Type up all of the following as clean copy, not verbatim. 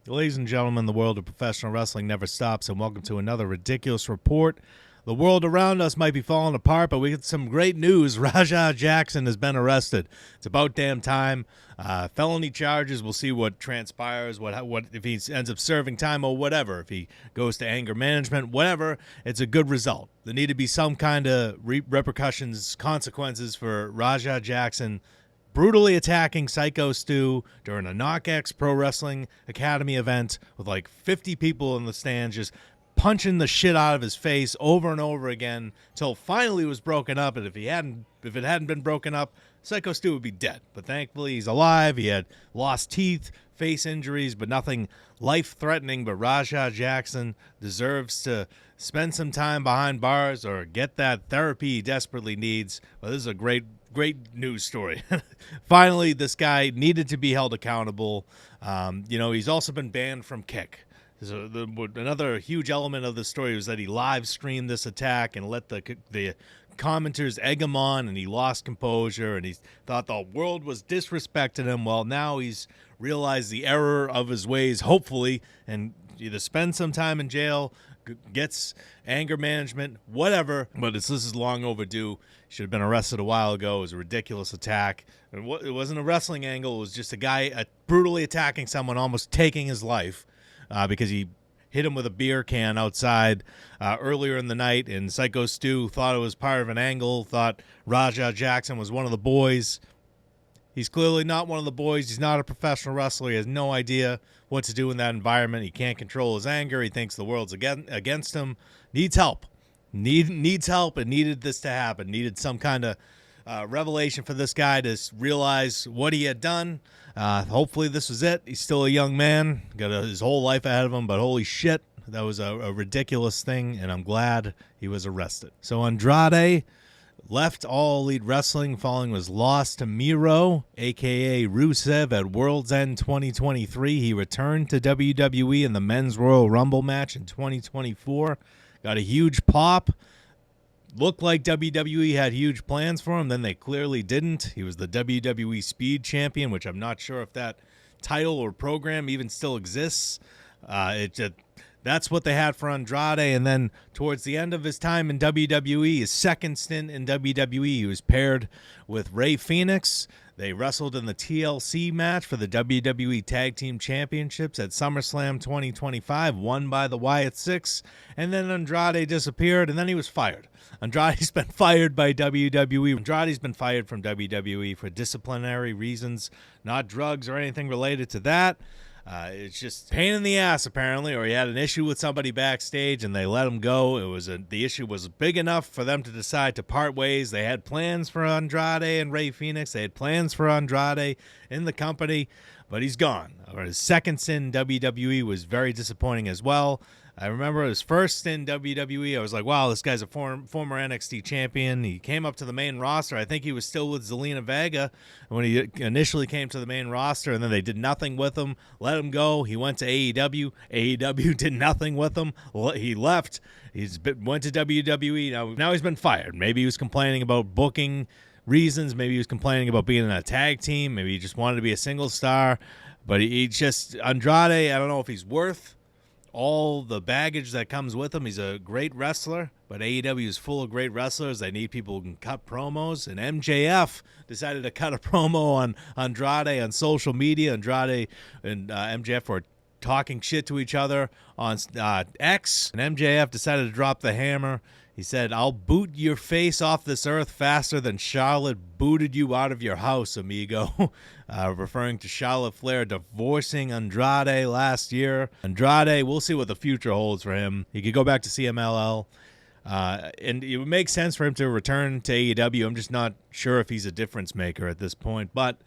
Ladies and gentlemen, the world of professional wrestling never stops, and welcome to another ridiculous report. The world around us might be falling apart, but we get some great news. Rajah Jackson has been arrested. It's about damn time. Felony charges. We'll see what transpires. What if he ends up serving time or whatever. If he goes to anger management, whatever. It's a good result. There need to be some kind of repercussions, consequences for Rajah Jackson brutally attacking Syko Stu during a KnockX Pro Wrestling Academy event with like 50 people in the stands, just punching the shit out of his face over and over again until finally it was broken up. And if it hadn't been broken up, Syko Stu would be dead. But thankfully he's alive. He had lost teeth, face injuries, but nothing life-threatening. But Rajah Jackson deserves to spend some time behind bars or get that therapy he desperately needs. But this is a great news story. Finally, this guy needed to be held accountable. He's also been banned from Kick. So another huge element of the story was that he live streamed this attack and let the commenters egg him on, and he lost composure, and he thought the world was disrespecting him. Well, now he's realized the error of his ways, hopefully, and either spend some time in jail, gets anger management, whatever. But this is long overdue. Should have been arrested a while ago. It was a ridiculous attack. It wasn't a wrestling angle. It was just a guy brutally attacking someone, almost taking his life because he hit him with a beer can outside earlier in the night. And Syko Stu thought it was part of an angle, thought Rajah Jackson was one of the boys. He's clearly not one of the boys. He's not a professional wrestler. He has no idea what to do in that environment. He can't control his anger. He thinks the world's against him. Needs help. Needs help, and needed this to happen. Needed some kind of revelation for this guy to realize what he had done. Hopefully this was it. He's still a young man. Got his whole life ahead of him, but holy shit, that was a ridiculous thing, and I'm glad he was arrested. So Andrade left All Elite Wrestling following his loss to Miro, a.k.a. Rusev, at World's End 2023. He returned to WWE in the Men's Royal Rumble match in 2024. Got a huge pop. Looked like WWE had huge plans for him. Then they clearly didn't. He was the WWE Speed Champion, which I'm not sure if that title or program even still exists. That's what they had for Andrade. And then towards the end of his time in WWE, his second stint in WWE, he was paired with Rey Fenix. They wrestled in the TLC match for the WWE Tag Team Championships at SummerSlam 2025, won by the Wyatt Six. And then Andrade disappeared, and then he was fired. Andrade's been fired by WWE. Andrade's been fired from WWE for disciplinary reasons, not drugs or anything related to that. It's just pain in the ass, apparently, or he had an issue with somebody backstage and they let him go. The issue was big enough for them to decide to part ways. They had plans for Andrade and Rey Fenix. They had plans for Andrade in the company, but he's gone. His second stint in WWE was very disappointing as well. I remember his first stint in WWE, I was like, wow, this guy's a former NXT champion. He came up to the main roster. I think he was still with Zelina Vega when he initially came to the main roster, and then they did nothing with him, let him go. He went to AEW. AEW did nothing with him. He left. Went to WWE. Now he's been fired. Maybe he was complaining about booking reasons. Maybe he was complaining about being in a tag team. Maybe he just wanted to be a single star. But Andrade, I don't know if he's worth all the baggage that comes with him. He's a great wrestler, but AEW is full of great wrestlers. They need people who can cut promos, and MJF decided to cut a promo on Andrade on social media. Andrade and MJF were talking shit to each other on X, and MJF decided to drop the hammer. He said, "I'll boot your face off this earth faster than Charlotte booted you out of your house, amigo," referring to Charlotte Flair divorcing Andrade last year. Andrade, we'll see what the future holds for him. He could go back to CMLL, and it would make sense for him to return to AEW. I'm just not sure if he's a difference maker at this point, but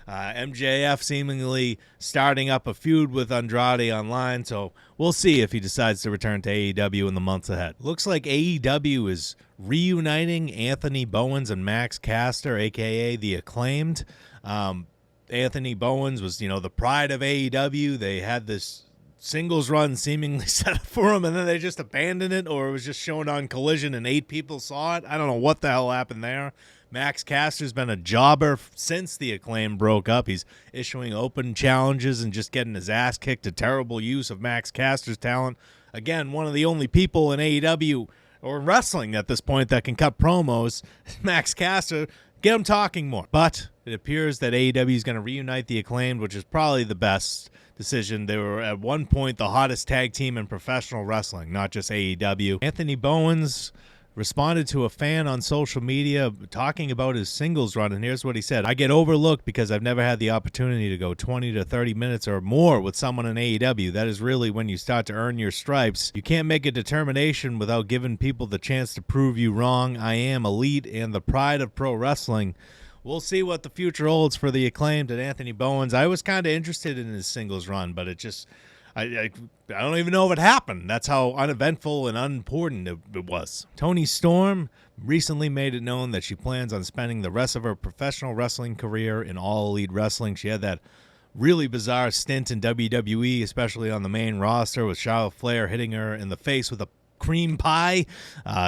MJF seemingly starting up a feud with Andrade online, so we'll see if he decides to return to AEW in the months ahead. Looks like AEW is reuniting Anthony Bowens and Max Caster, a.k.a. The Acclaimed. Anthony Bowens was, the pride of AEW. They had this singles run seemingly set up for him, and then they just abandoned it, or it was just shown on Collision and 8 people saw it. I don't know what the hell happened there. Max Caster's been a jobber since the Acclaim broke up. He's issuing open challenges and just getting his ass kicked. A terrible use of Max Caster's talent. Again, one of the only people in AEW or wrestling at this point that can cut promos. Max Caster, get him talking more. But it appears that AEW is going to reunite the Acclaimed, which is probably the best decision. They were at one point the hottest tag team in professional wrestling, not just AEW. Anthony Bowens responded to a fan on social media talking about his singles run, and here's what he said. I get overlooked because I've never had the opportunity to go 20 to 30 minutes or more with someone in AEW. That is really when you start to earn your stripes. You can't make a determination without giving people the chance to prove you wrong. I am elite and the pride of pro wrestling. We'll see what the future holds for the Acclaimed and Anthony Bowens. I was kind of interested in his singles run, but it just... I don't even know if it happened. That's how uneventful and unimportant it was. Toni Storm recently made it known that she plans on spending the rest of her professional wrestling career in All Elite Wrestling. She had that really bizarre stint in WWE, especially on the main roster, with Charlotte Flair hitting her in the face with a cream pie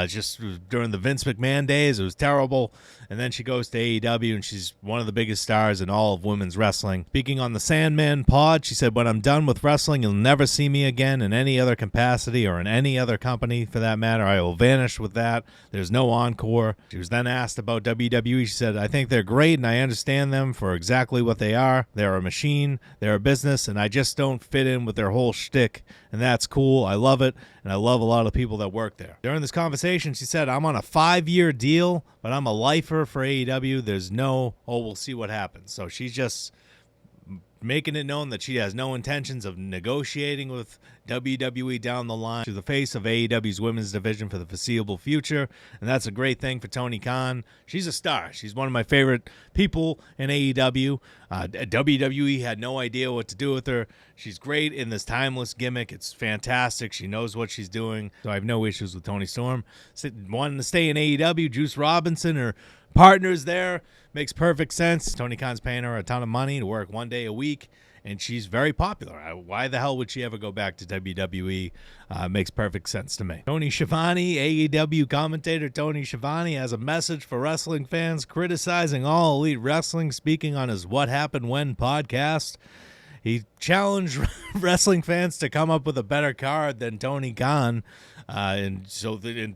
just during the Vince McMahon days. It was terrible. And then she goes to AEW, and she's one of the biggest stars in all of women's wrestling. Speaking on the Sandman pod, she said, when I'm done with wrestling, you'll never see me again in any other capacity or in any other company for that matter. I will vanish with that. There's no encore. She was then asked about WWE. She said, I think they're great, and I understand them for exactly what they are. They're a machine. They're a business, and I just don't fit in with their whole shtick, and that's cool. I love it, and I love a lot of people that work there. During this conversation, she said, I'm on a 5-year deal, but I'm a lifer for AEW. There's no, we'll see what happens. So she's just making it known that she has no intentions of negotiating with WWE down the line to the face of AEW's women's division for the foreseeable future, and that's a great thing for Tony Khan. She's a star. She's one of my favorite people in AEW. WWE had no idea what to do with her. She's great in this timeless gimmick. It's fantastic. She knows what she's doing, so I have no issues with Toni Storm. Wanting to stay in AEW, Juice Robinson, her partners there, makes perfect sense. Tony Khan's paying her a ton of money to work 1 day a week, and she's very popular. Why the hell would she ever go back to WWE? Makes perfect sense to me. Tony Schiavone, AEW commentator Tony Schiavone, has a message for wrestling fans criticizing All Elite Wrestling, speaking on his What Happened When podcast. He challenged wrestling fans to come up with a better card than Tony Khan, and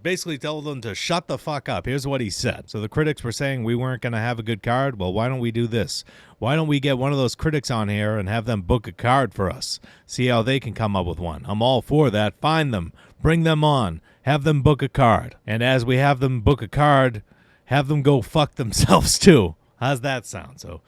basically told them to shut the fuck up. Here's what he said. So the critics were saying we weren't going to have a good card. Well, why don't we do this? Why don't we get one of those critics on here and have them book a card for us? See how they can come up with one. I'm all for that. Find them. Bring them on. Have them book a card. And as we have them book a card, have them go fuck themselves too. How's that sound? So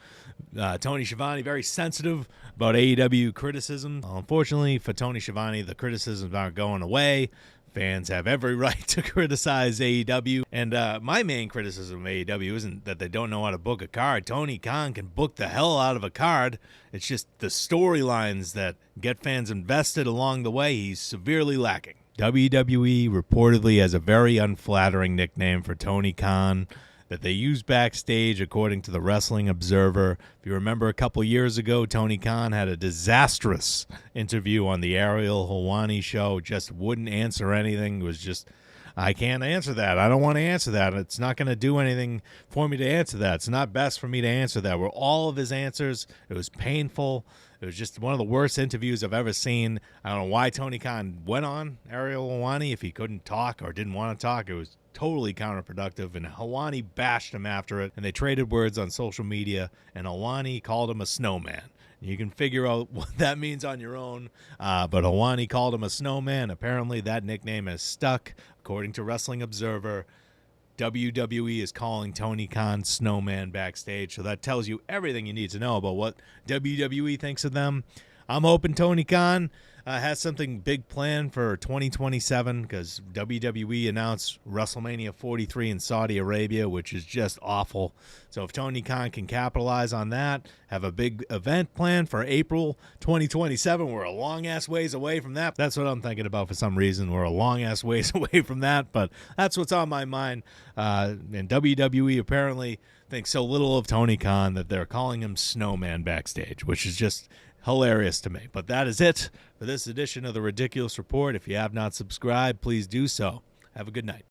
Tony Schiavone, very sensitive about AEW criticism. Unfortunately for Tony Schiavone, the criticisms aren't going away. Fans have every right to criticize AEW. And my main criticism of AEW isn't that they don't know how to book a card. Tony Khan can book the hell out of a card. It's just the storylines that get fans invested along the way he's severely lacking. WWE reportedly has a very unflattering nickname for Tony Khan that they use backstage, according to the Wrestling Observer. If you remember a couple years ago, Tony Khan had a disastrous interview on the Ariel Helwani show, just wouldn't answer anything. It was just, I can't answer that. I don't want to answer that. It's not going to do anything for me to answer that. It's not best for me to answer that. Were all of his answers, it was painful. It was just one of the worst interviews I've ever seen. I don't know why Tony Khan went on Ariel Helwani if he couldn't talk or didn't want to talk. It was totally counterproductive, and Helwani bashed him after it, and they traded words on social media, and Helwani called him a snowman. You can figure out what that means on your own, but Helwani called him a snowman. Apparently that nickname has stuck. According to Wrestling Observer, WWE is calling Tony Khan Snowman backstage, so that tells you everything you need to know about what WWE thinks of them. I'm hoping Tony Khan has something big planned for 2027, because WWE announced WrestleMania 43 in Saudi Arabia, which is just awful. So if Tony Khan can capitalize on that, have a big event planned for April 2027, we're a long-ass ways away from that. That's what I'm thinking about for some reason. We're a long-ass ways away from that, but that's what's on my mind. And WWE apparently thinks so little of Tony Khan that they're calling him Snowman backstage, which is just hilarious to me. But that is it for this edition of the Ridiculous Report. If you have not subscribed, please do so. Have a good night.